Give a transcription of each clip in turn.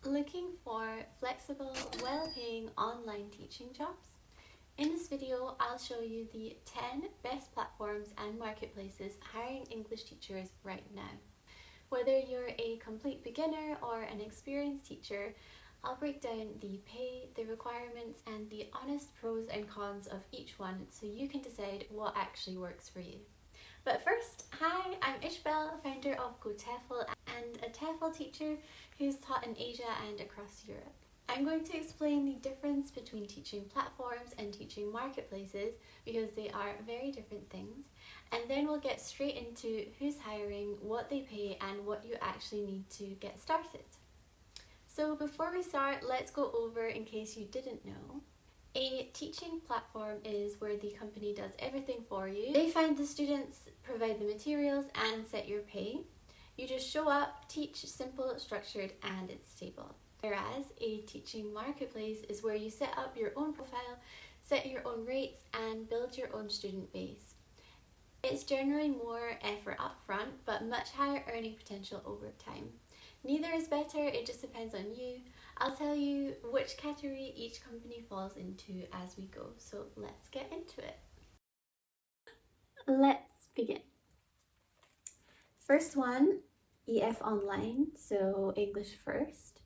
Looking for flexible, well-paying online teaching jobs? In this video, I'll show you the 10 best platforms and marketplaces hiring English teachers right now. Whether you're a complete beginner or an experienced teacher, I'll break down the pay, the requirements, and the honest pros and cons of each one so you can decide what actually works for you. But first, hi, I'm Ishbel, founder of TEFL and a TEFL teacher who's taught in Asia and across Europe. I'm going to explain the difference between teaching platforms and teaching marketplaces because they are very different things, and then we'll get straight into who's hiring, what they pay, and what you actually need to get started. So before we start, let's go over in case you didn't know. A teaching platform is where the company does everything for you. They find the students, provide the materials, and set your pay. You just show up, teach, simple, structured, and it's stable. Whereas a teaching marketplace is where you set up your own profile, set your own rates, and build your own student base. It's generally more effort upfront, but much higher earning potential over time. Neither is better, it just depends on you. I'll tell you which category each company falls into as we go, so let's get into it. Let's begin. First one, EF Online, so English First,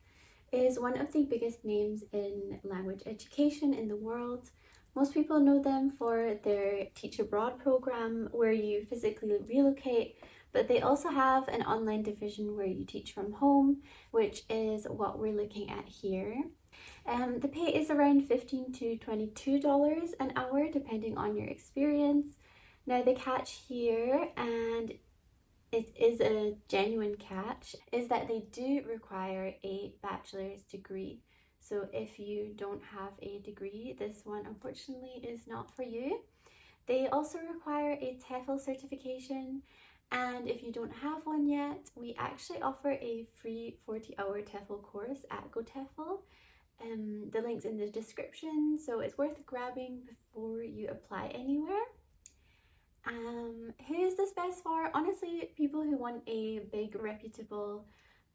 is one of the biggest names in language education in the world. Most people know them for their Teach Abroad program where you physically relocate, but they also have an online division where you teach from home, which is what we're looking at here. The pay is around $15 to $22 an hour depending on your experience. Now the catch here, and it is a genuine catch, is that they do require a bachelor's degree. So if you don't have a degree, this one unfortunately is not for you. They also require a TEFL certification, and if you don't have one yet, we actually offer a free 40-hour TEFL course at GoTEFL. The link's in the description, so it's worth grabbing before you apply anywhere. Who is this best for? Honestly, people who want a big reputable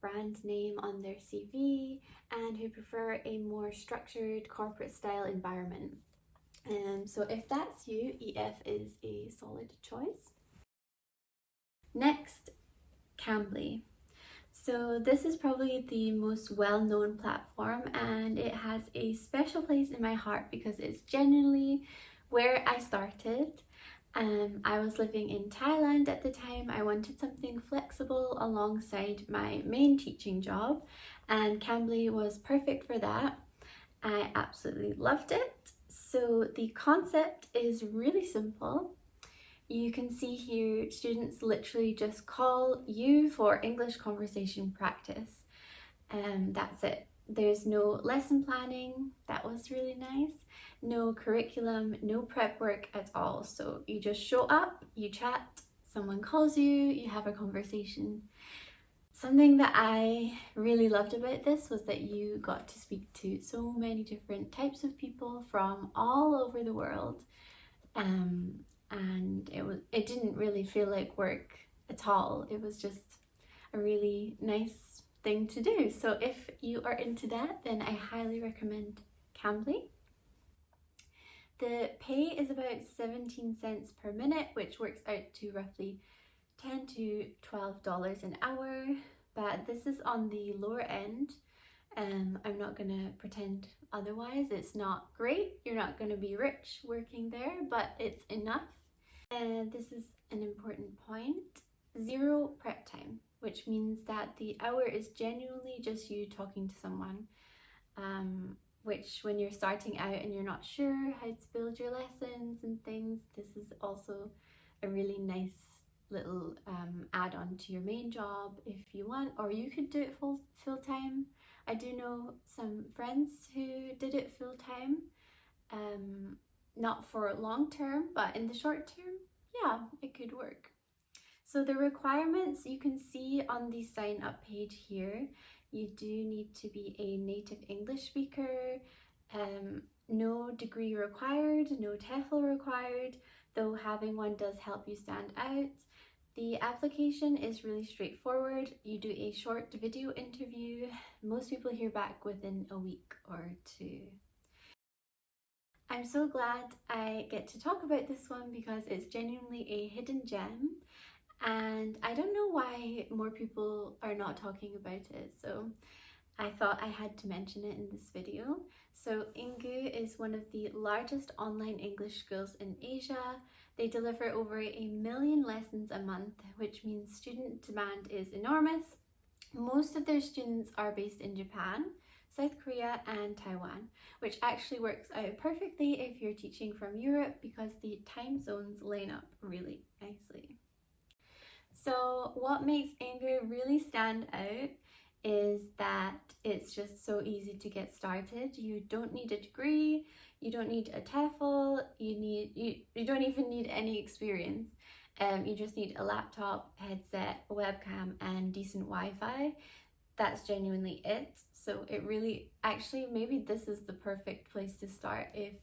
brand name on their CV and who prefer a more structured corporate style environment. So if that's you, EF is a solid choice. Next, Cambly. So this is probably the most well-known platform, and it has a special place in my heart because it's genuinely where I started. I was living in Thailand at the time. I wanted something flexible alongside my main teaching job, and Cambly was perfect for that. I absolutely loved it. So the concept is really simple. You can see here students literally just call you for English conversation practice, and that's it. There's no lesson planning, that was really nice. No curriculum, no prep work at all. So you just show up, you chat, someone calls you, you have a conversation. Something that I really loved about this was that you got to speak to so many different types of people from all over the world. And it didn't really feel like work at all. It was just a really nice thing to do. So if you are into that, then I highly recommend Cambly. The pay is about 17 cents per minute, which works out to roughly $10 to $12 an hour, but this is on the lower end. I'm not gonna pretend otherwise. It's not great. You're not gonna be rich working there, but it's enough. And this is an important point. Zero prep time, which means that the hour is genuinely just you talking to someone, which when you're starting out and you're not sure how to build your lessons and things, this is also a really nice little add-on to your main job if you want, or you could do it full-time. I do know some friends who did it full-time, not for long term, but in the short term, yeah, it could work. So the requirements you can see on the sign up page here. You do need to be a native English speaker, no degree required, no TEFL required, though having one does help you stand out. The application is really straightforward. You do a short video interview. Most people hear back within a week or two. I'm so glad I get to talk about this one because it's genuinely a hidden gem, and I don't know why more people are not talking about it, so I thought I had to mention it in this video. So Engoo is one of the largest online English schools in Asia. They deliver over 1 million lessons a month, which means student demand is enormous. Most of their students are based in Japan, South Korea and Taiwan, which actually works out perfectly if you're teaching from Europe because the time zones line up really nicely. So what makes Engoo really stand out is that it's just so easy to get started. You don't need a degree, you don't need a TEFL, you don't even need any experience. You just need a laptop, headset, a webcam and decent Wi-Fi. That's genuinely it. So it really, actually, maybe this is the perfect place to start if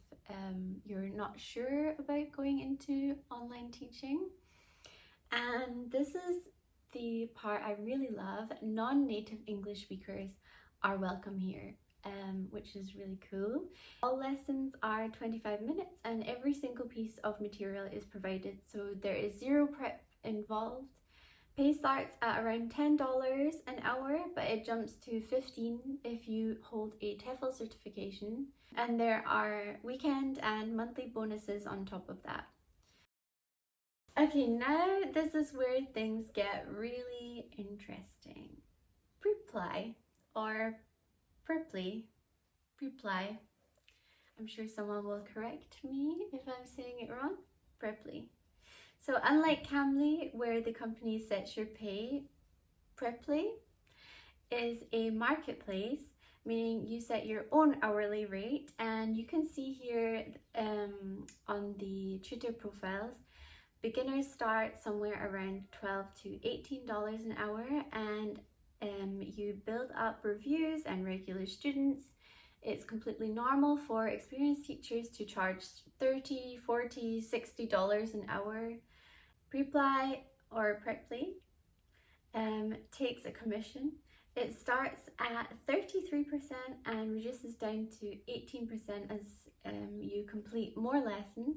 you're not sure about going into online teaching. And this is the part I really love. Non-native English speakers are welcome here, which is really cool. All lessons are 25 minutes and every single piece of material is provided, so there is zero prep involved. Pay starts at around $10 an hour, but it jumps to $15 if you hold a TEFL certification, and there are weekend and monthly bonuses on top of that. Okay, now this is where things get really interesting. Preply or Preply. I'm sure someone will correct me if I'm saying it wrong. Preply. So unlike Cambly, where the company sets your pay, Preply is a marketplace, meaning you set your own hourly rate, and you can see here on the tutor profiles, beginners start somewhere around $12 to $18 an hour, and you build up reviews and regular students. It's completely normal for experienced teachers to charge $30, $40, $60 an hour. Preply or Preply takes a commission. It starts at 33% and reduces down to 18% as you complete more lessons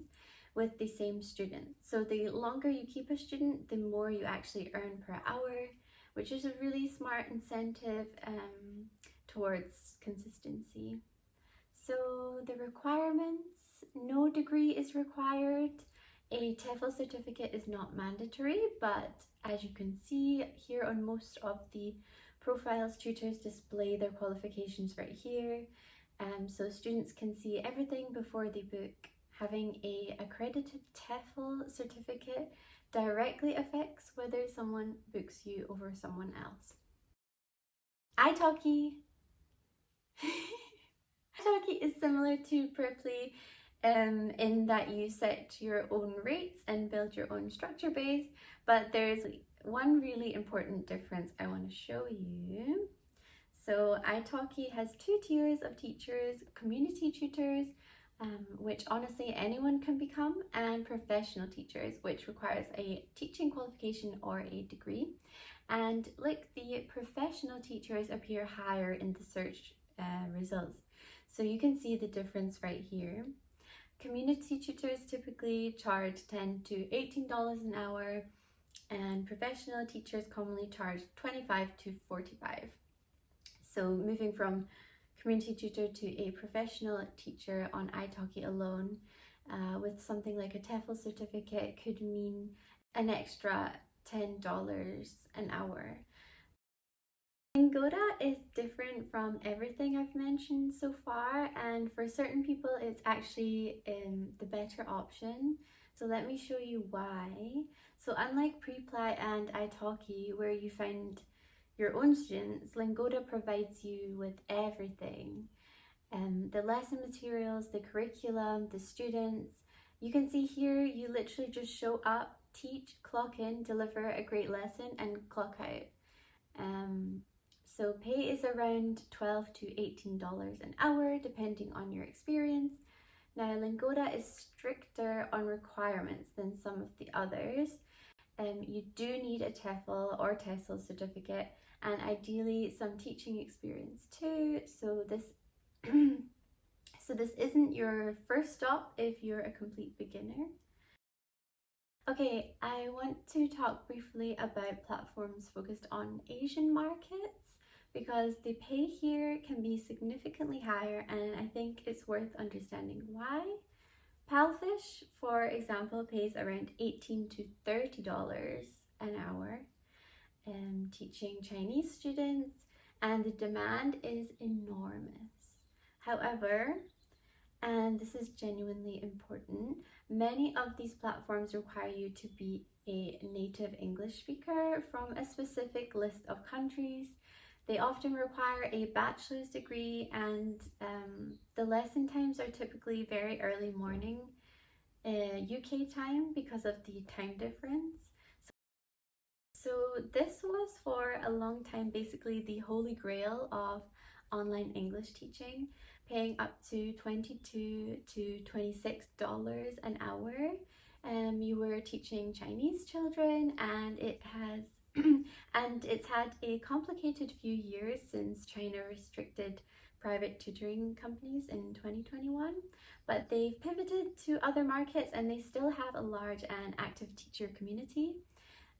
with the same student. So the longer you keep a student, the more you actually earn per hour, which is a really smart incentive towards consistency. So the requirements: no degree is required. A TEFL certificate is not mandatory, but as you can see here on most of the profiles, tutors display their qualifications right here, so students can see everything before they book. Having a accredited TEFL certificate directly affects whether someone books you over someone else. iTalki. iTalki is similar to Preply in that you set your own rates and build your own structure base, but there's one really important difference I want to show you. So iTalki has 2 tiers of teachers: community tutors, which honestly anyone can become, and professional teachers, which requires a teaching qualification or a degree. And like, the professional teachers appear higher in the search results, so you can see the difference right here. Community tutors typically charge $10 to $18 an hour, and professional teachers commonly charge $25 to $45. So moving from community tutor to a professional teacher on iTalki alone with something like a TEFL certificate could mean an extra $10 an hour. Lingoda is different from everything I've mentioned so far, and for certain people it's actually the better option. So let me show you why. So unlike Preply and iTalki, where you find your own students, Lingoda provides you with everything. The lesson materials, the curriculum, the students. You can see here you literally just show up, teach, clock in, deliver a great lesson and clock out. So pay is around $12 to $18 an hour depending on your experience. Now Lingoda is stricter on requirements than some of the others. you do need a TEFL or TESOL certificate, and ideally some teaching experience too. So this so this isn't your first stop if you're a complete beginner. Okay, I want to talk briefly about platforms focused on Asian markets because the pay here can be significantly higher, and I think it's worth understanding why. Palfish, for example, pays around $18 to $30 an hour, teaching Chinese students, and the demand is enormous. However, and this is genuinely important, many of these platforms require you to be a native English speaker from a specific list of countries. They often require a bachelor's degree, and the lesson times are typically very early morning UK time because of the time difference. So this was for a long time basically the holy grail of online English teaching, paying up to $22 to $26 an hour. You were teaching Chinese children, and it has and it's had a complicated few years since China restricted private tutoring companies in 2021, but they've pivoted to other markets and they still have a large and active teacher community.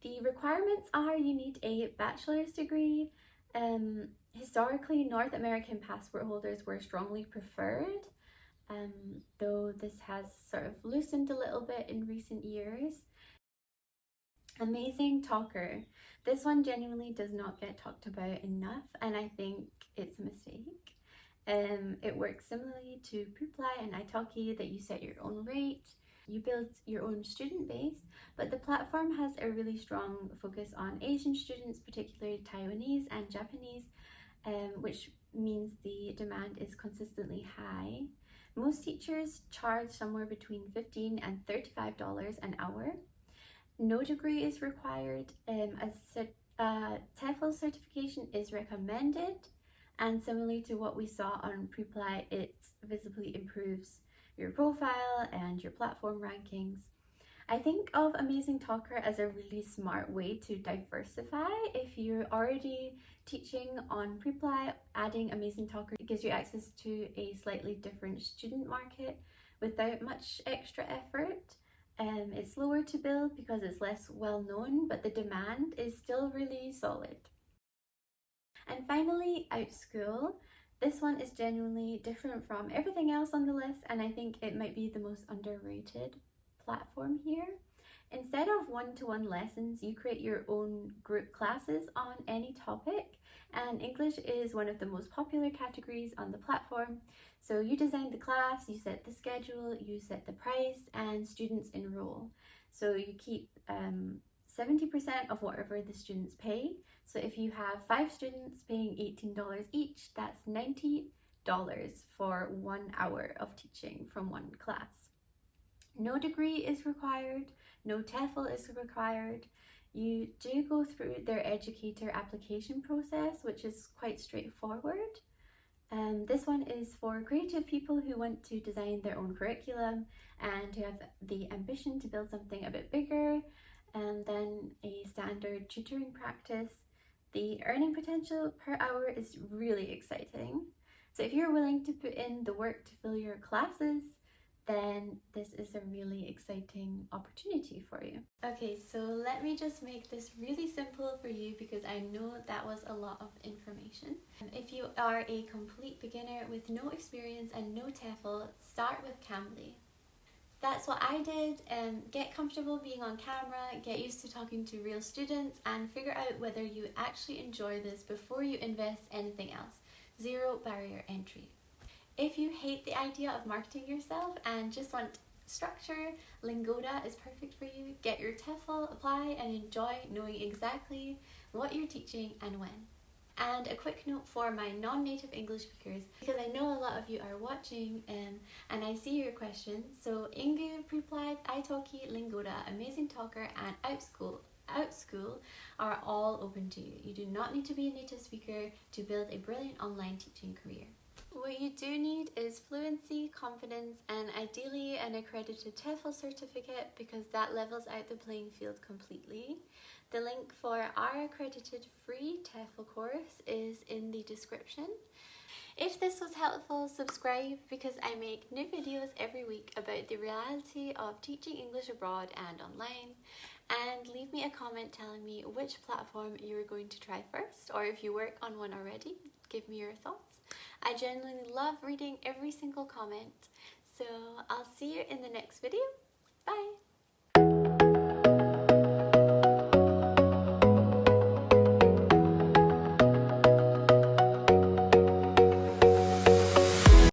The requirements are you need a bachelor's degree. Historically, North American passport holders were strongly preferred, though this has sort of loosened a little bit in recent years. Amazing talker. This one genuinely does not get talked about enough, and I think it's a mistake. It works similarly to Preply and iTalki, that you set your own rate, you build your own student base, but the platform has a really strong focus on Asian students, particularly Taiwanese and Japanese, which means the demand is consistently high. Most teachers charge somewhere between $15 and $35 an hour. No degree is required. A TEFL certification is recommended, and similarly to what we saw on Preply, it visibly improves your profile and your platform rankings. I think of Amazing Talker as a really smart way to diversify. If you're already teaching on Preply, adding Amazing Talker gives you access to a slightly different student market without much extra effort. It's slower to build because it's less well known, but the demand is still really solid. And finally, Outschool. This one is genuinely different from everything else on the list, and I think it might be the most underrated platform here. Instead of one-to-one lessons, you create your own group classes on any topic, and English is one of the most popular categories on the platform. So you design the class, you set the schedule, you set the price, and students enroll. So you keep 70% of whatever the students pay. So if you have 5 students paying $18 each, that's $90 for 1 hour of teaching from one class. No degree is required, no TEFL is required. You do go through their educator application process, which is quite straightforward. This one is for creative people who want to design their own curriculum and who have the ambition to build something a bit bigger than a standard tutoring practice. The earning potential per hour is really exciting. So if you're willing to put in the work to fill your classes, then this is a really exciting opportunity for you. Okay, so let me just make this really simple for you because I know that was a lot of information. If you are a complete beginner with no experience and no TEFL, start with Cambly. That's what I did. Get comfortable being on camera, get used to talking to real students, and figure out whether you actually enjoy this before you invest anything else. Zero barrier entry. If you hate the idea of marketing yourself and just want structure, Lingoda is perfect for you. Get your TEFL, apply, and enjoy knowing exactly what you're teaching and when. And a quick note for my non-native English speakers, because I know a lot of you are watching and I see your questions. So Engoo, Preply, iTalki, Lingoda, Amazing Talker, and Outschool Outschool are all open to you. You do not need to be a native speaker to build a brilliant online teaching career. What you do need is fluency, confidence, and ideally an accredited TEFL certificate, because that levels out the playing field completely. The link for our accredited free TEFL course is in the description. If this was helpful, subscribe, because I make new videos every week about the reality of teaching English abroad and online. And leave me a comment telling me which platform you're going to try first, or if you work on one already, give me your thoughts. I genuinely love reading every single comment. So I'll see you in the next video. Bye!